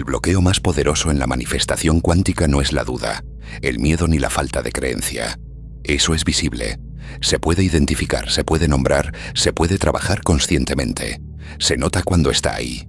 El bloqueo más poderoso en la manifestación cuántica no es la duda, el miedo ni la falta de creencia. Eso es visible. Se puede identificar, se puede nombrar, se puede trabajar conscientemente. Se nota cuando está ahí.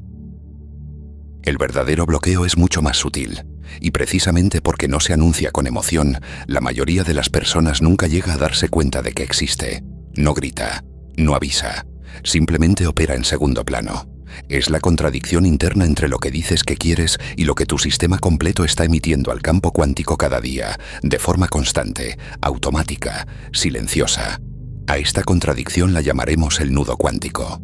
El verdadero bloqueo es mucho más sutil, y precisamente porque no se anuncia con emoción, la mayoría de las personas nunca llega a darse cuenta de que existe. No grita, no avisa, simplemente opera en segundo plano. Es la contradicción interna entre lo que dices que quieres y lo que tu sistema completo está emitiendo al campo cuántico cada día, de forma constante, automática, silenciosa. A esta contradicción la llamaremos el nudo cuántico.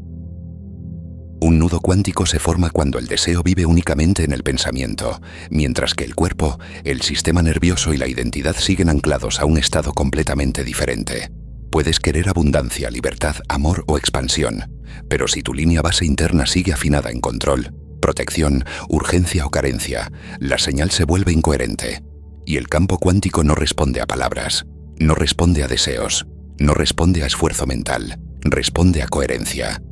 Un nudo cuántico se forma cuando el deseo vive únicamente en el pensamiento, mientras que el cuerpo, el sistema nervioso y la identidad siguen anclados a un estado completamente diferente. Puedes querer abundancia, libertad, amor o expansión, pero si tu línea base interna sigue afinada en control, protección, urgencia o carencia, la señal se vuelve incoherente. Y el campo cuántico no responde a palabras, no responde a deseos, no responde a esfuerzo mental, responde a coherencia.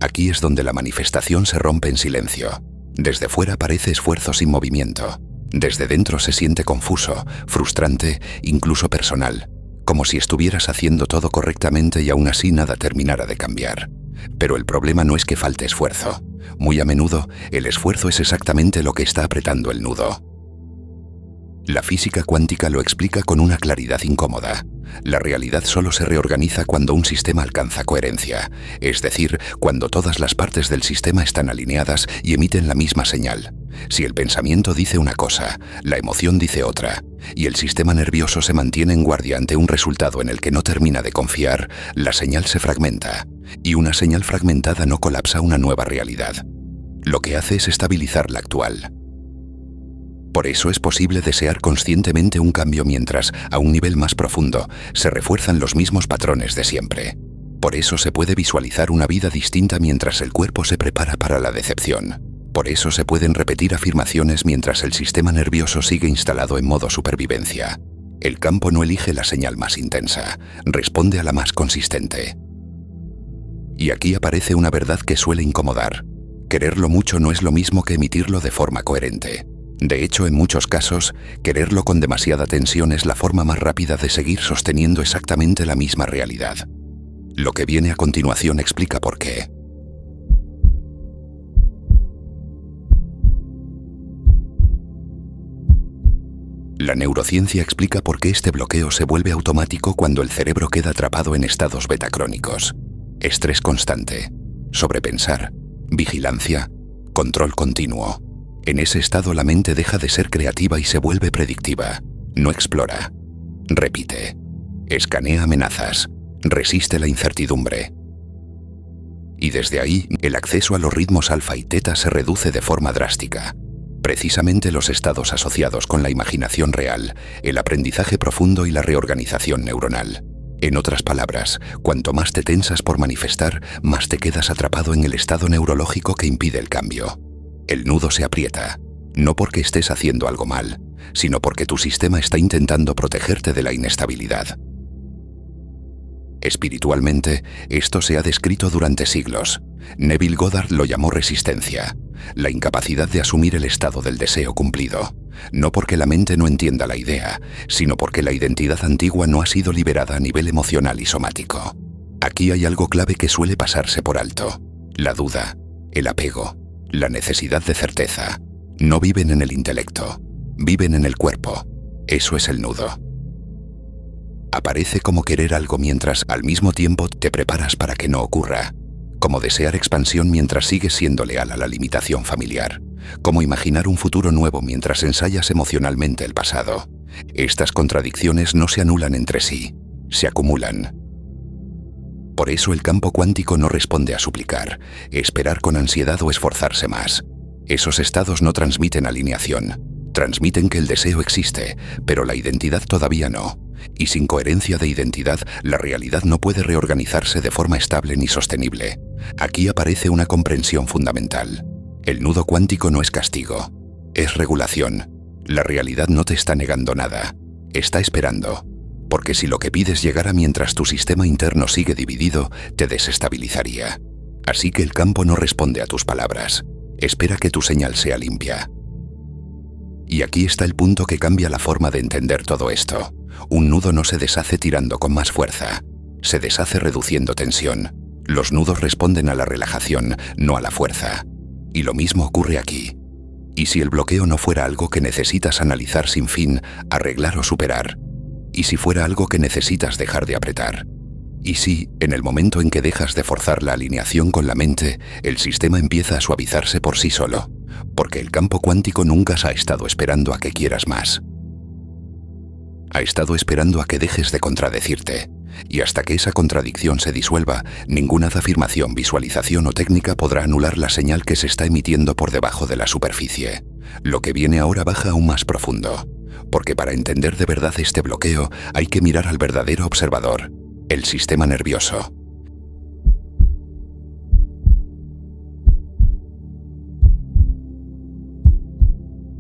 Aquí es donde la manifestación se rompe en silencio. Desde fuera parece esfuerzo sin movimiento. Desde dentro se siente confuso, frustrante, incluso personal, como si estuvieras haciendo todo correctamente y aún así nada terminara de cambiar. Pero el problema no es que falte esfuerzo. Muy a menudo, el esfuerzo es exactamente lo que está apretando el nudo. La física cuántica lo explica con una claridad incómoda. La realidad solo se reorganiza cuando un sistema alcanza coherencia, es decir, cuando todas las partes del sistema están alineadas y emiten la misma señal. Si el pensamiento dice una cosa, la emoción dice otra, y el sistema nervioso se mantiene en guardia ante un resultado en el que no termina de confiar, la señal se fragmenta, y una señal fragmentada no colapsa una nueva realidad. Lo que hace es estabilizar la actual. Por eso es posible desear conscientemente un cambio mientras, a un nivel más profundo, se refuerzan los mismos patrones de siempre. Por eso se puede visualizar una vida distinta mientras el cuerpo se prepara para la decepción. Por eso se pueden repetir afirmaciones mientras el sistema nervioso sigue instalado en modo supervivencia. El campo no elige la señal más intensa, responde a la más consistente. Y aquí aparece una verdad que suele incomodar. Quererlo mucho no es lo mismo que emitirlo de forma coherente. De hecho, en muchos casos, quererlo con demasiada tensión es la forma más rápida de seguir sosteniendo exactamente la misma realidad. Lo que viene a continuación explica por qué. La neurociencia explica por qué este bloqueo se vuelve automático cuando el cerebro queda atrapado en estados betacrónicos. Estrés constante, sobrepensar, vigilancia, control continuo. En ese estado la mente deja de ser creativa y se vuelve predictiva. No explora. Repite. Escanea amenazas. Resiste la incertidumbre. Y desde ahí, el acceso a los ritmos alfa y teta se reduce de forma drástica. Precisamente los estados asociados con la imaginación real, el aprendizaje profundo y la reorganización neuronal. En otras palabras, cuanto más te tensas por manifestar, más te quedas atrapado en el estado neurológico que impide el cambio. El nudo se aprieta, no porque estés haciendo algo mal, sino porque tu sistema está intentando protegerte de la inestabilidad. Espiritualmente, esto se ha descrito durante siglos. Neville Goddard lo llamó resistencia, la incapacidad de asumir el estado del deseo cumplido, no porque la mente no entienda la idea, sino porque la identidad antigua no ha sido liberada a nivel emocional y somático. Aquí hay algo clave que suele pasarse por alto: la duda, el apego, la necesidad de certeza. No viven en el intelecto, viven en el cuerpo. Eso es el nudo. Aparece como querer algo mientras al mismo tiempo te preparas para que no ocurra, como desear expansión mientras sigues siendo leal a la limitación familiar, como imaginar un futuro nuevo mientras ensayas emocionalmente el pasado. Estas contradicciones no se anulan entre sí, se acumulan. Por eso el campo cuántico no responde a suplicar, esperar con ansiedad o esforzarse más. Esos estados no transmiten alineación, transmiten que el deseo existe, pero la identidad todavía no. Y sin coherencia de identidad, la realidad no puede reorganizarse de forma estable ni sostenible. Aquí aparece una comprensión fundamental. El nudo cuántico no es castigo, es regulación. La realidad no te está negando nada, está esperando. Porque si lo que pides llegara mientras tu sistema interno sigue dividido, te desestabilizaría. Así que el campo no responde a tus palabras. Espera que tu señal sea limpia. Y aquí está el punto que cambia la forma de entender todo esto. Un nudo no se deshace tirando con más fuerza. Se deshace reduciendo tensión. Los nudos responden a la relajación, no a la fuerza. Y lo mismo ocurre aquí. ¿Y si el bloqueo no fuera algo que necesitas analizar sin fin, arreglar o superar? ¿Y si fuera algo que necesitas dejar de apretar? ¿Y si, en el momento en que dejas de forzar la alineación con la mente, el sistema empieza a suavizarse por sí solo? Porque el campo cuántico nunca ha estado esperando a que quieras más. Ha estado esperando a que dejes de contradecirte. Y hasta que esa contradicción se disuelva, ninguna afirmación, visualización o técnica podrá anular la señal que se está emitiendo por debajo de la superficie. Lo que viene ahora baja aún más profundo. Porque para entender de verdad este bloqueo, hay que mirar al verdadero observador, el sistema nervioso.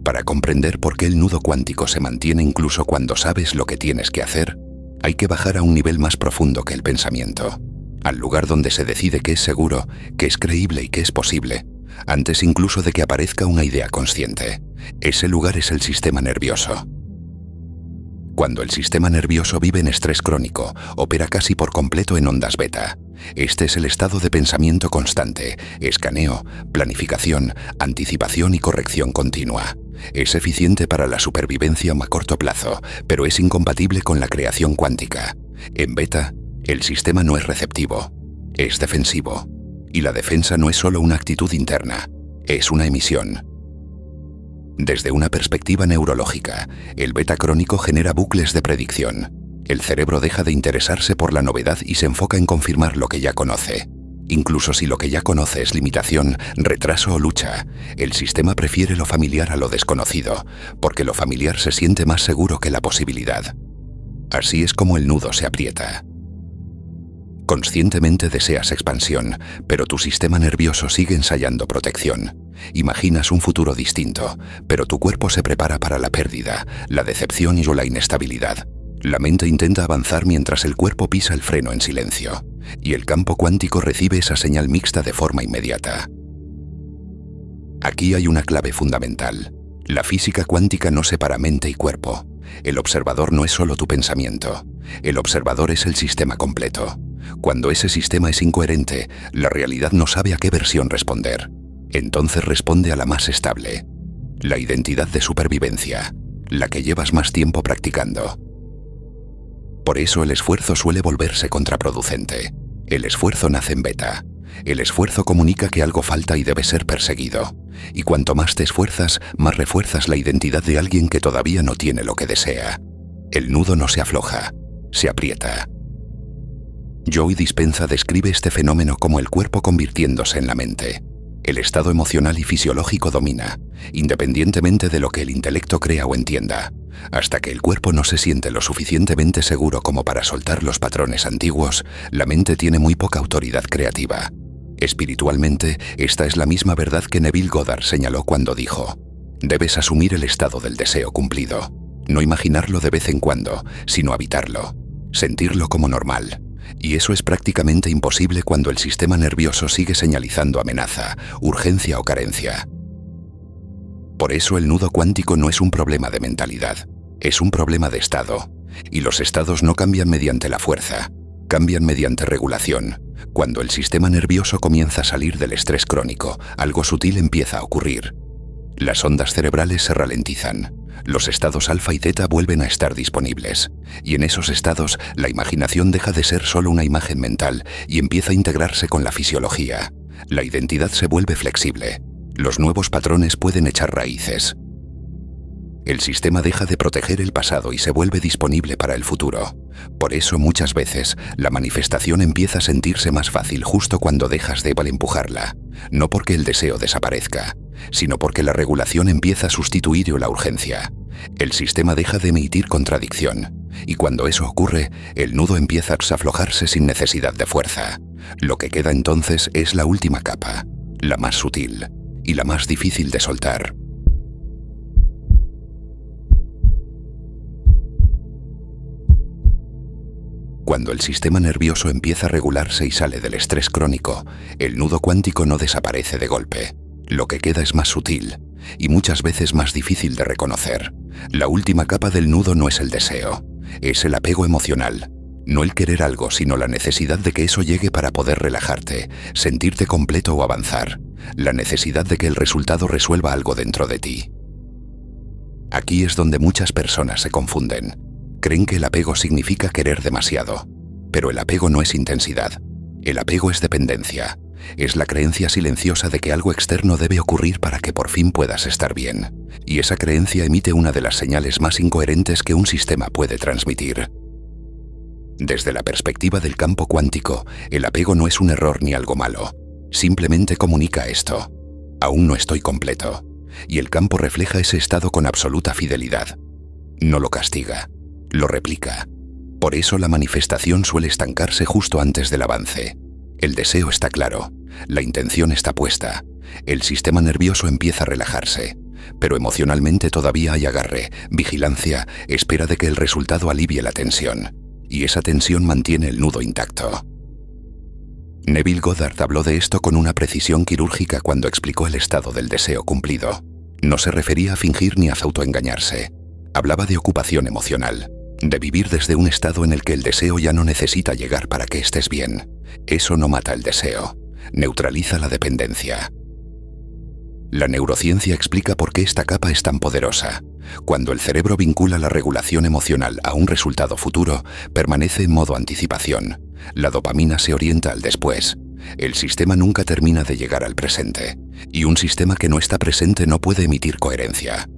Para comprender por qué el nudo cuántico se mantiene incluso cuando sabes lo que tienes que hacer, hay que bajar a un nivel más profundo que el pensamiento, al lugar donde se decide qué es seguro, qué es creíble y qué es posible, antes incluso de que aparezca una idea consciente. Ese lugar es el sistema nervioso. Cuando el sistema nervioso vive en estrés crónico, opera casi por completo en ondas beta. Este es el estado de pensamiento constante, escaneo, planificación, anticipación y corrección continua. Es eficiente para la supervivencia a corto plazo, pero es incompatible con la creación cuántica. En beta, el sistema no es receptivo, es defensivo. Y la defensa no es solo una actitud interna, es una emisión. Desde una perspectiva neurológica, el beta crónico genera bucles de predicción. El cerebro deja de interesarse por la novedad y se enfoca en confirmar lo que ya conoce. Incluso si lo que ya conoce es limitación, retraso o lucha, el sistema prefiere lo familiar a lo desconocido, porque lo familiar se siente más seguro que la posibilidad. Así es como el nudo se aprieta. Conscientemente deseas expansión, pero tu sistema nervioso sigue ensayando protección. Imaginas un futuro distinto, pero tu cuerpo se prepara para la pérdida, la decepción y la inestabilidad. La mente intenta avanzar mientras el cuerpo pisa el freno en silencio, y el campo cuántico recibe esa señal mixta de forma inmediata. Aquí hay una clave fundamental. La física cuántica no separa mente y cuerpo. El observador no es solo tu pensamiento. El observador es el sistema completo. Cuando ese sistema es incoherente, la realidad no sabe a qué versión responder. Entonces responde a la más estable. La identidad de supervivencia, la que llevas más tiempo practicando. Por eso el esfuerzo suele volverse contraproducente. El esfuerzo nace en beta. El esfuerzo comunica que algo falta y debe ser perseguido. Y cuanto más te esfuerzas, más refuerzas la identidad de alguien que todavía no tiene lo que desea. El nudo no se afloja, se aprieta. Joe Dispenza describe este fenómeno como el cuerpo convirtiéndose en la mente. El estado emocional y fisiológico domina, independientemente de lo que el intelecto crea o entienda, hasta que el cuerpo no se siente lo suficientemente seguro como para soltar los patrones antiguos. La mente tiene muy poca autoridad creativa. Espiritualmente, esta es la misma verdad que Neville Goddard señaló cuando dijo: debes asumir el estado del deseo cumplido, no imaginarlo de vez en cuando, sino habitarlo, sentirlo como normal. Y eso es prácticamente imposible cuando el sistema nervioso sigue señalizando amenaza, urgencia o carencia. Por eso el nudo cuántico no es un problema de mentalidad, es un problema de estado. Y los estados no cambian mediante la fuerza, cambian mediante regulación. Cuando el sistema nervioso comienza a salir del estrés crónico, algo sutil empieza a ocurrir. Las ondas cerebrales se ralentizan. Los estados alfa y teta vuelven a estar disponibles, y en esos estados la imaginación deja de ser solo una imagen mental y empieza a integrarse con la fisiología. La identidad se vuelve flexible. Los nuevos patrones pueden echar raíces. El sistema deja de proteger el pasado y se vuelve disponible para el futuro. Por eso muchas veces la manifestación empieza a sentirse más fácil justo cuando dejas de empujarla, no porque el deseo desaparezca, sino porque la regulación empieza a sustituir la urgencia. El sistema deja de emitir contradicción, y cuando eso ocurre, el nudo empieza a aflojarse sin necesidad de fuerza. Lo que queda entonces es la última capa, la más sutil y la más difícil de soltar. Cuando el sistema nervioso empieza a regularse y sale del estrés crónico, el nudo cuántico no desaparece de golpe. Lo que queda es más sutil y muchas veces más difícil de reconocer. La última capa del nudo no es el deseo, es el apego emocional. No el querer algo, sino la necesidad de que eso llegue para poder relajarte, sentirte completo o avanzar. La necesidad de que el resultado resuelva algo dentro de ti. Aquí es donde muchas personas se confunden. Creen que el apego significa querer demasiado. Pero el apego no es intensidad. El apego es dependencia. Es la creencia silenciosa de que algo externo debe ocurrir para que por fin puedas estar bien. Y esa creencia emite una de las señales más incoherentes que un sistema puede transmitir. Desde la perspectiva del campo cuántico, el apego no es un error ni algo malo. Simplemente comunica esto. Aún no estoy completo. Y el campo refleja ese estado con absoluta fidelidad. No lo castiga, lo replica. Por eso la manifestación suele estancarse justo antes del avance. El deseo está claro, la intención está puesta, el sistema nervioso empieza a relajarse, pero emocionalmente todavía hay agarre, vigilancia, espera de que el resultado alivie la tensión. Y esa tensión mantiene el nudo intacto. Neville Goddard habló de esto con una precisión quirúrgica cuando explicó el estado del deseo cumplido. No se refería a fingir ni a autoengañarse. Hablaba de ocupación emocional, de vivir desde un estado en el que el deseo ya no necesita llegar para que estés bien. Eso no mata el deseo, neutraliza la dependencia. La neurociencia explica por qué esta capa es tan poderosa. Cuando el cerebro vincula la regulación emocional a un resultado futuro, permanece en modo anticipación. La dopamina se orienta al después. El sistema nunca termina de llegar al presente. Y un sistema que no está presente no puede emitir coherencia.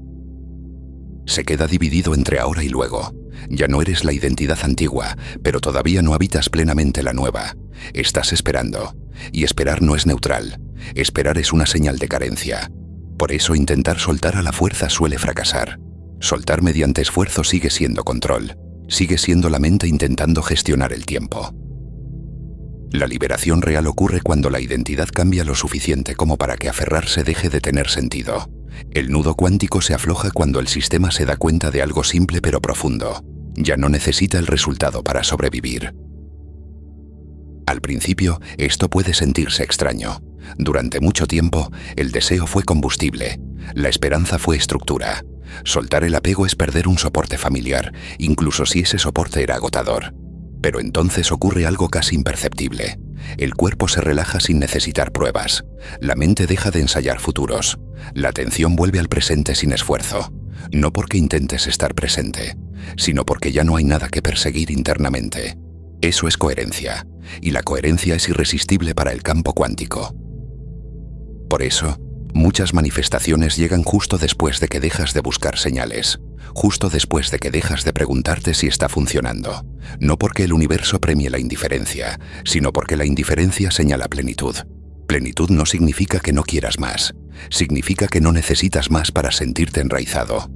Se queda dividido entre ahora y luego. Ya no eres la identidad antigua, pero todavía no habitas plenamente la nueva. Estás esperando. Y esperar no es neutral. Esperar es una señal de carencia. Por eso intentar soltar a la fuerza suele fracasar. Soltar mediante esfuerzo sigue siendo control. Sigue siendo la mente intentando gestionar el tiempo. La liberación real ocurre cuando la identidad cambia lo suficiente como para que aferrarse deje de tener sentido. El nudo cuántico se afloja cuando el sistema se da cuenta de algo simple pero profundo. Ya no necesita el resultado para sobrevivir. Al principio, esto puede sentirse extraño. Durante mucho tiempo, el deseo fue combustible. La esperanza fue estructura. Soltar el apego es perder un soporte familiar, incluso si ese soporte era agotador. Pero entonces ocurre algo casi imperceptible. El cuerpo se relaja sin necesitar pruebas. La mente deja de ensayar futuros. La atención vuelve al presente sin esfuerzo. No porque intentes estar presente, sino porque ya no hay nada que perseguir internamente. Eso es coherencia, y la coherencia es irresistible para el campo cuántico. Por eso, muchas manifestaciones llegan justo después de que dejas de buscar señales, justo después de que dejas de preguntarte si está funcionando, no porque el universo premie la indiferencia, sino porque la indiferencia señala plenitud. Plenitud no significa que no quieras más, significa que no necesitas más para sentirte enraizado.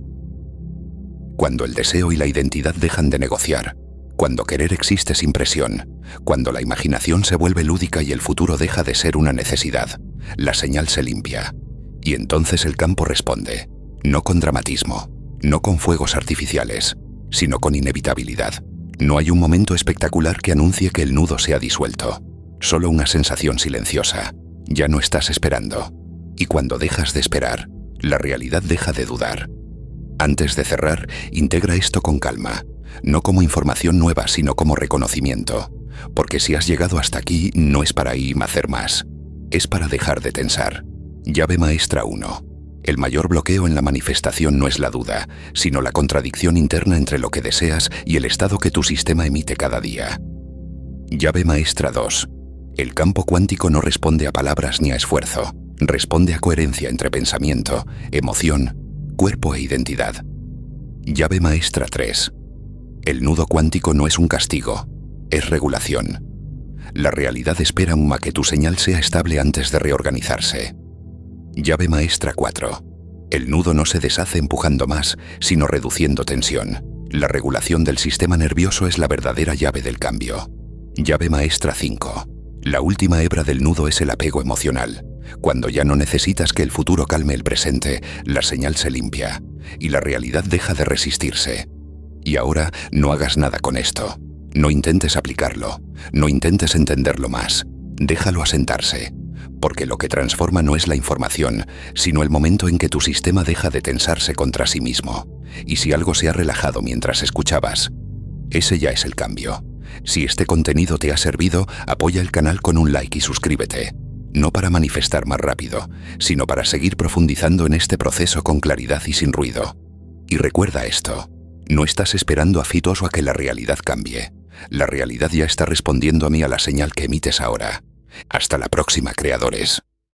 Cuando el deseo y la identidad dejan de negociar, cuando querer existe sin presión, cuando la imaginación se vuelve lúdica y el futuro deja de ser una necesidad, la señal se limpia. Y entonces el campo responde, no con dramatismo, no con fuegos artificiales, sino con inevitabilidad. No hay un momento espectacular que anuncie que el nudo se ha disuelto, solo una sensación silenciosa. Ya no estás esperando. Y cuando dejas de esperar, la realidad deja de dudar. Antes de cerrar, integra esto con calma. No como información nueva, sino como reconocimiento. Porque si has llegado hasta aquí, no es para ir a hacer más. Es para dejar de tensar. Llave maestra 1. El mayor bloqueo en la manifestación no es la duda, sino la contradicción interna entre lo que deseas y el estado que tu sistema emite cada día. Llave maestra 2. El campo cuántico no responde a palabras ni a esfuerzo. Responde a coherencia entre pensamiento, emoción, cuerpo e identidad. Llave maestra 3. El nudo cuántico no es un castigo, es regulación. La realidad espera a que tu señal sea estable antes de reorganizarse. Llave maestra 4. El nudo no se deshace empujando más, sino reduciendo tensión. La regulación del sistema nervioso es la verdadera llave del cambio. Llave maestra 5. La última hebra del nudo es el apego emocional. Cuando ya no necesitas que el futuro calme el presente, la señal se limpia y la realidad deja de resistirse. Y ahora no hagas nada con esto. No intentes aplicarlo. No intentes entenderlo más. Déjalo asentarse. Porque lo que transforma no es la información, sino el momento en que tu sistema deja de tensarse contra sí mismo. Y si algo se ha relajado mientras escuchabas, ese ya es el cambio. Si este contenido te ha servido, apoya el canal con un like y suscríbete. No para manifestar más rápido, sino para seguir profundizando en este proceso con claridad y sin ruido. Y recuerda esto, no estás esperando a Fitos o a que la realidad cambie. La realidad ya está respondiendo a mí a la señal que emites ahora. Hasta la próxima, creadores.